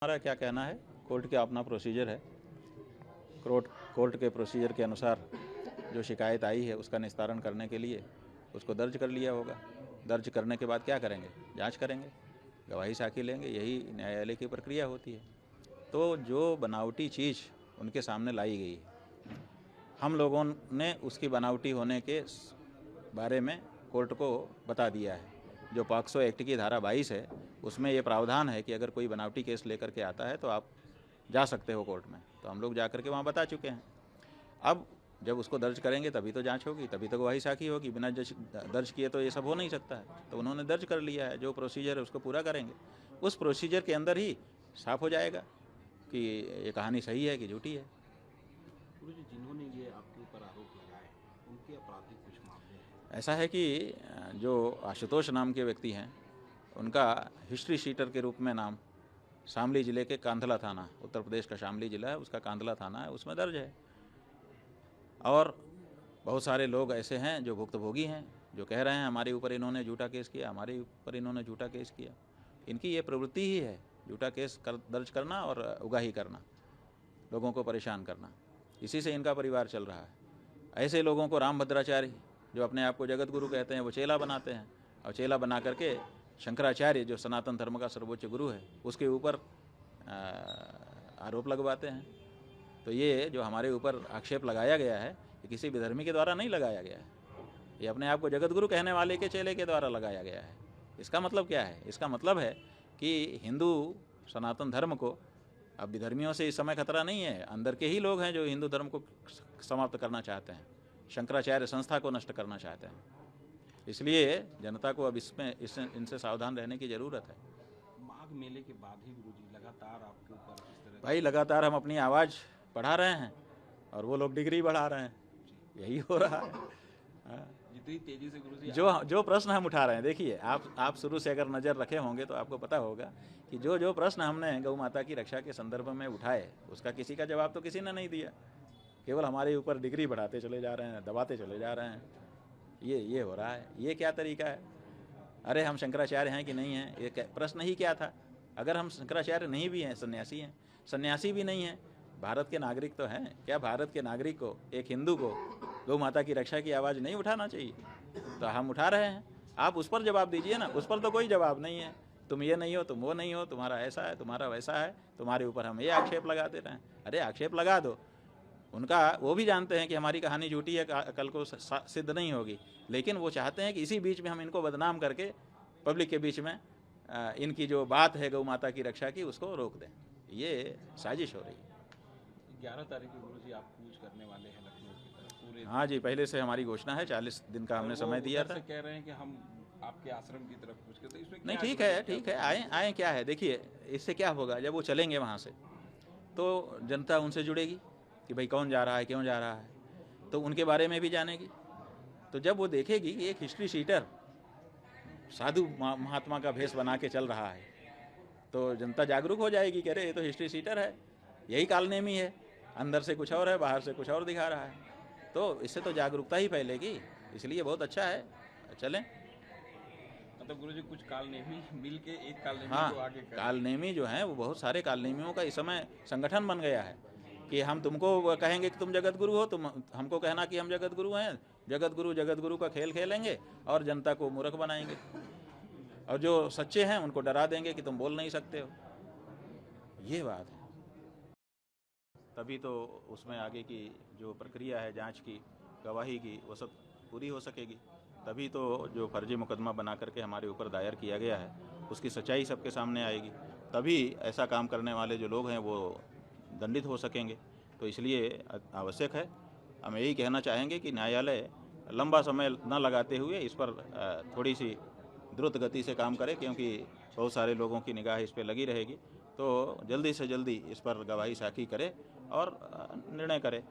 हमारा क्या कहना है, कोर्ट का अपना प्रोसीजर है। कोर्ट के प्रोसीजर के अनुसार जो शिकायत आई है उसका निस्तारण करने के लिए उसको दर्ज कर लिया होगा। दर्ज करने के बाद क्या करेंगे, जांच करेंगे, गवाही साखी लेंगे, यही न्यायालय की प्रक्रिया होती है। तो जो बनावटी चीज़ उनके सामने लाई गई है, हम लोगों ने उसकी बनावटी होने के बारे में कोर्ट को बता दिया है। जो पॉक्सो एक्ट की धारा 22 है उसमें ये प्रावधान है कि अगर कोई बनावटी केस लेकर के आता है तो आप जा सकते हो कोर्ट में। तो हम लोग जा कर के वहाँ बता चुके हैं। अब जब उसको दर्ज करेंगे तभी तो जांच होगी, तभी तो गवाही साखी होगी। बिना दर्ज किए तो ये सब हो नहीं सकता है। तो उन्होंने दर्ज कर लिया है, जो प्रोसीजर है उसको पूरा करेंगे। उस प्रोसीजर के अंदर ही साफ हो जाएगा कि ये कहानी सही है कि झूठी है। गुरुजी, जिन्होंने ये आपके ऊपर आरोप लगाए उनके आपराधिक कुछ मामले हैं? ऐसा है कि जो आशुतोष नाम के व्यक्ति हैं उनका हिस्ट्री शीटर के रूप में नाम शामली ज़िले के कांधला थाना, उत्तर प्रदेश का शामली ज़िला है, उसका कांधला थाना है, उसमें दर्ज है। और बहुत सारे लोग ऐसे हैं जो भुक्तभोगी हैं, जो कह रहे हैं हमारे ऊपर इन्होंने झूठा केस किया, हमारे ऊपर इन्होंने झूठा केस किया। इनकी ये प्रवृत्ति ही है, झूठा केस दर्ज करना और उगाही करना, लोगों को परेशान करना। इसी से इनका परिवार चल रहा है। ऐसे लोगों को रामभद्राचार्य, जो अपने आप को जगत गुरु कहते हैं, वो चेला बनाते हैं और चेला बना करके शंकराचार्य, जो सनातन धर्म का सर्वोच्च गुरु है, उसके ऊपर आरोप लगवाते हैं। तो ये जो हमारे ऊपर आक्षेप लगाया गया है, ये किसी विधर्मी के द्वारा नहीं लगाया गया है, ये अपने आप को जगत गुरु कहने वाले के चेले के द्वारा लगाया गया है। इसका मतलब क्या है? इसका मतलब है कि हिंदू सनातन धर्म को, अब विधर्मियों से इस समय खतरा नहीं है, अंदर के ही लोग हैं जो हिंदू धर्म को समाप्त करना चाहते हैं, शंकराचार्य संस्था को नष्ट करना चाहते हैं। इसलिए जनता को अब इनसे सावधान रहने की ज़रूरत है। माघ मेले के बाद ही गुरुजी लगातार आपके ऊपर इस तरह भाई लगातार हम अपनी आवाज़ बढ़ा रहे हैं और वो लोग डिग्री बढ़ा रहे हैं, यही हो रहा है। जितनी तेजी से गुरुजी जो प्रश्न हम उठा रहे हैं, देखिए आप शुरू से अगर नज़र रखे होंगे तो आपको पता होगा कि जो प्रश्न हमने गौ माता की रक्षा के संदर्भ में उठाए, उसका किसी का जवाब तो किसी ने नहीं दिया। केवल हमारे ऊपर डिग्री बढ़ाते चले जा रहे हैं, दबाते चले जा रहे हैं। ये हो रहा है। ये क्या तरीका है? अरे हम शंकराचार्य हैं कि नहीं हैं, ये प्रश्न ही क्या था? अगर हम शंकराचार्य नहीं भी हैं, सन्यासी हैं, सन्यासी भी नहीं हैं, भारत के नागरिक तो हैं, क्या भारत के नागरिक को, एक हिंदू को गौ माता की रक्षा की आवाज़ नहीं उठाना चाहिए? तो हम उठा रहे हैं। आप उस पर जवाब दीजिए ना। उस पर तो कोई जवाब नहीं है। तुम ये नहीं हो, तुम वो नहीं हो, तुम्हारा ऐसा है, तुम्हारा वैसा है, तुम्हारे ऊपर हम ये आक्षेप लगा दे रहे हैं। अरे आक्षेप लगा दो, उनका वो भी जानते हैं कि हमारी कहानी झूठी है, कल को सिद्ध नहीं होगी, लेकिन वो चाहते हैं कि इसी बीच में हम इनको बदनाम करके पब्लिक के बीच में इनकी जो बात है गौ माता की रक्षा की, उसको रोक दें। ये साजिश हो रही है। 11 तारीख को गुरुजी आप कूच करने वाले हैं लखनऊ की तरफ पूरे? हाँ जी, पहले से हमारी घोषणा है, 40 दिन का हमने समय दिया था। कह रहे हैं कि हम आपके आश्रम की तरफ कूच करते, इसमें नहीं, ठीक है, आए क्या है? देखिए, इससे क्या होगा, जब वो चलेंगे वहाँ से तो जनता उनसे जुड़ेगी कि भाई कौन जा रहा है, क्यों जा रहा है, तो उनके बारे में भी जानेगी। तो जब वो देखेगी कि एक हिस्ट्री शीटर साधु महात्मा का भेष बना के चल रहा है, तो जनता जागरूक हो जाएगी कि अरे ये तो हिस्ट्री शीटर है, यही कालनेमी है, अंदर से कुछ और है, बाहर से कुछ और दिखा रहा है। तो इससे तो जागरूकता ही फैलेगी। इसलिए बहुत अच्छा है, चलें। मतलब गुरुजी कुछ कालनेमी मिल के एक कालनेमी को हाँ, आगे करें। कालनेमी जो है वो बहुत सारे कालनेमियों का इस समय संगठन बन गया है कि हम तुमको कहेंगे कि तुम जगत गुरु हो, तुम हमको कहना कि हम जगत गुरु हैं, जगत गुरु का खेल खेलेंगे और जनता को मूर्ख बनाएंगे, और जो सच्चे हैं उनको डरा देंगे कि तुम बोल नहीं सकते हो। ये बात है। तभी तो उसमें आगे की जो प्रक्रिया है जांच की, गवाही की, वो सब पूरी हो सकेगी। तभी तो जो फर्जी मुकदमा बना करके हमारे ऊपर दायर किया गया है उसकी सच्चाई सबके सामने आएगी। तभी ऐसा काम करने वाले जो लोग हैं वो दंडित हो सकेंगे। तो इसलिए आवश्यक है, हम यही कहना चाहेंगे कि न्यायालय लंबा समय न लगाते हुए इस पर थोड़ी सी द्रुत गति से काम करे, क्योंकि बहुत सारे लोगों की निगाह इस पर लगी रहेगी। तो जल्दी से जल्दी इस पर गवाही साखी करे और निर्णय करे।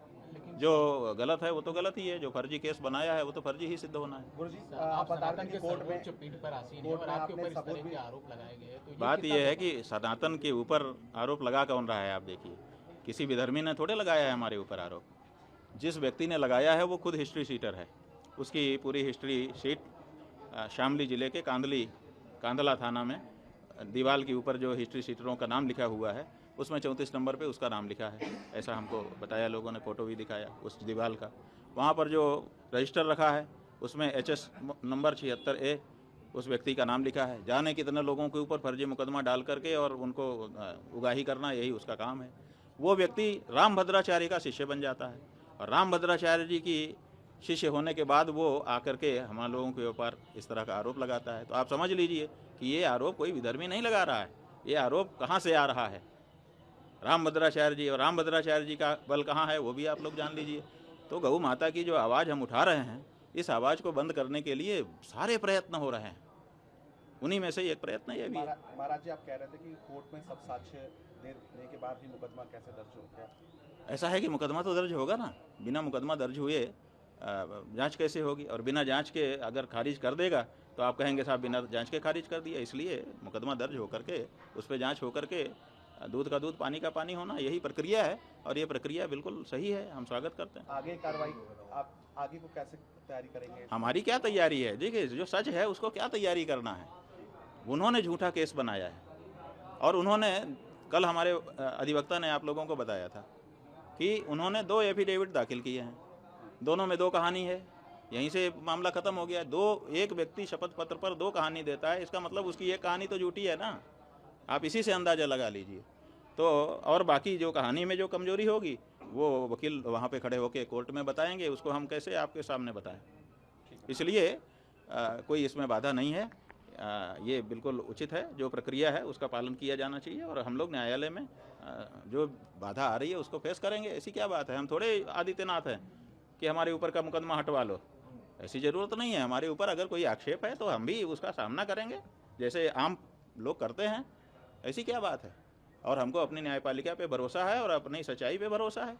जो गलत है वो तो गलत ही है, जो फर्जी केस बनाया है वो तो फर्जी ही सिद्ध होना है। गुरुजी, आप बता दें कि कोर्ट में पीठ पर आसीन है और आपके ऊपर इस तरह के आरोप लगाए गए हैं, तो बात यह है कि सनातन के ऊपर आरोप लगा कौन रहा है? आप देखिए, किसी विधर्मी ने थोड़े लगाया है हमारे ऊपर आरोप। जिस व्यक्ति ने लगाया है वो खुद हिस्ट्री शीटर है। उसकी पूरी हिस्ट्री शीट शामली ज़िले के कांधला थाना में दीवार के ऊपर जो हिस्ट्री सीटरों का नाम लिखा हुआ है उसमें 34 नंबर पे उसका नाम लिखा है, ऐसा हमको बताया लोगों ने, फ़ोटो भी दिखाया उस दीवार का। वहाँ पर जो रजिस्टर रखा है उसमें HS नंबर 76A उस व्यक्ति का नाम लिखा है। जाने कितने लोगों के ऊपर फर्जी मुकदमा डाल करके और उनको उगाही करना, यही उसका काम है। वो व्यक्ति रामभद्राचार्य का शिष्य बन जाता है और रामभद्राचार्य जी की शिष्य होने के बाद वो आकर के हमारे लोगों के ऊपर इस तरह का आरोप लगाता है। तो आप समझ लीजिए कि ये आरोप कोई विधर्मी नहीं लगा रहा है, ये आरोप कहाँ से आ रहा है, रामभद्राचार्य जी। और रामभद्राचार्य जी का बल कहाँ है वो भी आप लोग जान लीजिए। तो गौ माता की जो आवाज़ हम उठा रहे हैं, इस आवाज़ को बंद करने के लिए सारे प्रयत्न हो रहे हैं, उन्हीं में से एक प्रयत्न ये भी है। महाराज जी, आप कह रहे थे कि कोर्ट में सब साक्ष्य देने के बाद भी मुकदमा कैसे दर्ज हो गया? ऐसा है कि मुकदमा तो दर्ज होगा ना, बिना मुकदमा दर्ज हुए जांच कैसे होगी? और बिना जांच के अगर खारिज कर देगा तो आप कहेंगे साहब बिना जांच के खारिज कर दिया। इसलिए मुकदमा दर्ज होकर के उस पर जांच होकर के दूध का दूध पानी का पानी होना, यही प्रक्रिया है और ये प्रक्रिया बिल्कुल सही है, हम स्वागत करते हैं। आगे कार्रवाई आप आगे को कैसे तैयारी करेंगे? हमारी क्या तैयारी है? देखिए, जो सच है उसको क्या तैयारी करना है। उन्होंने झूठा केस बनाया है और उन्होंने कल हमारे अधिवक्ता ने आप लोगों को बताया था कि उन्होंने 2 एफिडेविट दाखिल किए हैं, दोनों में 2 कहानी है, यहीं से मामला खत्म हो गया। एक व्यक्ति शपथ पत्र पर 2 कहानी देता है, इसका मतलब उसकी एक कहानी तो झूठी है ना, आप इसी से अंदाज़ा लगा लीजिए। तो और बाकी जो कहानी में जो कमजोरी होगी वो वकील वहाँ पे खड़े होकर कोर्ट में बताएंगे, उसको हम कैसे आपके सामने बताएं। इसलिए कोई इसमें बाधा नहीं है, ये बिल्कुल उचित है, जो प्रक्रिया है उसका पालन किया जाना चाहिए और हम लोग न्यायालय में जो बाधा आ रही है उसको फेस करेंगे। ऐसी क्या बात है? हम थोड़े आदित्यनाथ हैं कि हमारे ऊपर का मुकदमा हटवा लो, ऐसी ज़रूरत नहीं है। हमारे ऊपर अगर कोई आक्षेप है तो हम भी उसका सामना करेंगे जैसे आम लोग करते हैं, ऐसी क्या बात है? और हमको अपनी न्यायपालिका पे भरोसा है और अपनी सच्चाई पे भरोसा है,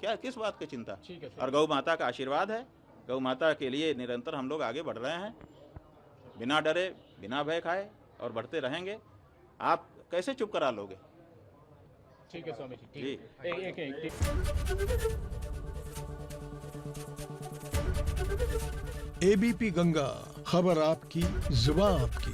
क्या किस बात की चिंता? ठीक है। और गौ माता का आशीर्वाद है, गौ माता के लिए निरंतर हम लोग आगे बढ़ रहे हैं, बिना डरे बिना भय खाए, और बढ़ते रहेंगे। आप कैसे चुप करा लोगे? ठीक है स्वामी जी, जी। ठीक है। एक ABP गंगा, खबर आपकी, जुबान आपकी।